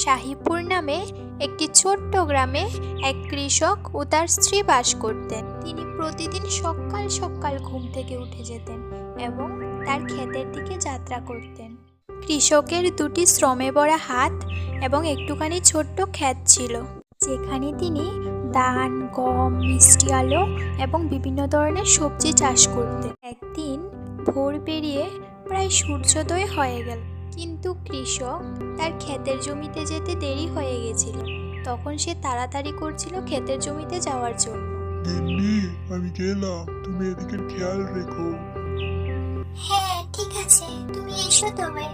শাহিপুর নামে একটি ছোট্ট গ্রামে এক কৃষক ও তার স্ত্রী বাস করতেন। তিনি প্রতিদিন সকাল সকাল ঘুম থেকে উঠে যেতেন এবং তার ক্ষেতের দিকে যাত্রা করতেন। কৃষকের দুটি শ্রমে ভরা হাত এবং একটুখানি ছোট্ট ক্ষেত ছিল, যেখানে তিনি ধান, গম, মিষ্টি আলু এবং বিভিন্ন ধরনের সবজি চাষ করতেন। একদিন ভোর পেরিয়ে প্রায় সূর্যোদয় হয়ে গেল, কিন্তু কৃষক তার ক্ষেতের জমিতে যেতে দেরি হয়ে গেছিল। তখন সে তাড়াতাড়ি করছিল ক্ষেতের জমিতে যাওয়ার জন্য। গিন্নি, আমি গেলাম, তুমি এদিকের খেয়াল রেখো। হ্যাঁ, ঠিক আছে, তুমি এসো তবে।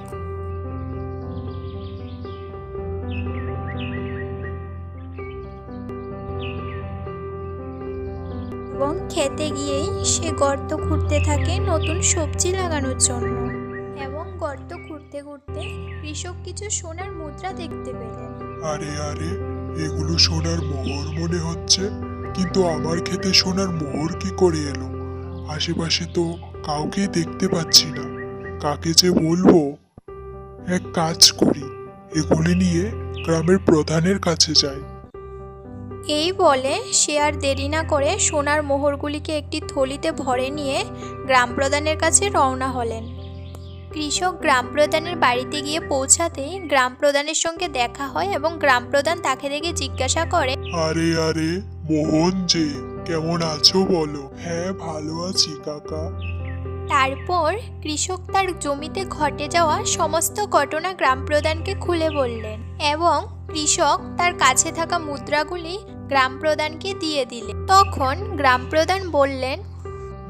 এবং খেতে গিয়েই সে গর্ত খুঁড়তে থাকে নতুন সবজি লাগানোর জন্য। এবং গর্ত খুঁড়তে খুঁড়তে কৃষক কিছু সোনার মুদ্রা দেখতে পেলেন। আরে আরে, এগুলো সোনার মোহর মনে হচ্ছে, কিন্তু আমার ক্ষেতে সোনার মোহর কি করে এলো? আশেপাশে তো কাউকে দেখতে পাচ্ছি না, কাকে যে বলবো? এক কাজ করি, এগুলি নিয়ে গ্রামের প্রধানের কাছে যাই। এই বলে সে আর দেরি না করে সোনার মোহরগুলিকে একটি থলিতে ভরে নিয়ে গ্রাম প্রধানের কাছে রওনা হলেন। কৃষক গ্রাম প্রধানের বাড়িতে গিয়ে পৌঁছাতেই গ্রাম প্রধানের সঙ্গে দেখা হয় এবং গ্রাম প্রধান তাকে দেখে জিজ্ঞাসা করে, আরে আরে, মোহন যে, কেমন আছো বলো? হ্যাঁ, ভালো আছি কাকা। তারপর কৃষক তার জমিতে ঘটে যাওয়া সমস্ত ঘটনা গ্রাম প্রধানকে খুলে বললেন এবং কৃষক তার কাছে থাকা মুদ্রাগুলি গ্রাম প্রধানকে দিয়ে দিলেন। তখন গ্রাম প্রধান বললেন,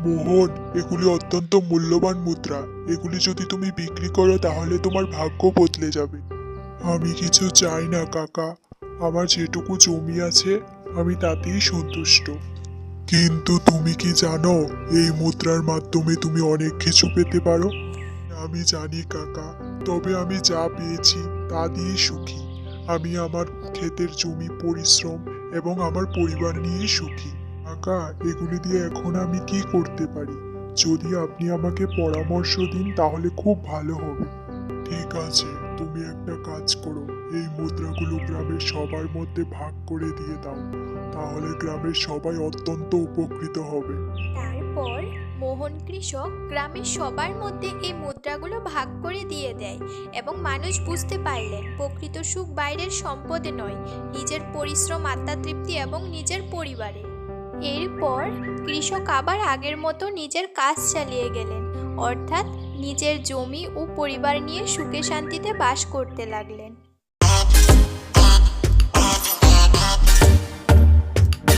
মোহন, এগুলি অত্যন্ত মূল্যবান মুদ্রা, এগুলি যদি তুমি বিক্রি করো তাহলে তোমার ভাগ্য বদলে যাবে। আমি কিছু চাই না কাকা, আমার যেটুকু জমি আছে আমি তাতেই সন্তুষ্ট। কিন্তু তুমি কি জানো, এই মুদ্রার মাধ্যমে তুমি অনেক কিছু পেতে পারো? আমি জানি কাকা, তবে আমি যা পেয়েছি তা দিয়ে সুখী। আমি আমার ক্ষেতের জমি, পরিশ্রম এবং আমার পরিবার নিয়ে সুখী। কাকা, এগুলি দিয়ে এখন আমি কি করতে পারি? যদি আপনি আমাকে পরামর্শ দিন তাহলে খুব ভালো হবে। ঠিক আছে, তুমি একটা কাজ করো, এই মুদ্রাগুলো গ্রামের সবার মধ্যে ভাগ করে দিয়ে দাও, তাহলে গ্রামের সবাই অত্যন্ত উপকৃত হবে। তারপর মোহন কৃষক গ্রামের সবার মধ্যে এই মুদ্রাগুলো ভাগ করে দিয়ে দেয় এবং মানুষ বুঝতে পারলেন প্রকৃত সুখ বাইরের সম্পদে নয়, নিজের পরিশ্রম, আত্মতৃপ্তি এবং নিজের পরিবারে। এরপর কৃষক আবার আগের মতো নিজের কাজ চালিয়ে গেলেন, অর্থাৎ নিজের জমি ও পরিবার নিয়ে সুখে শান্তিতে বাস করতে লাগলেন।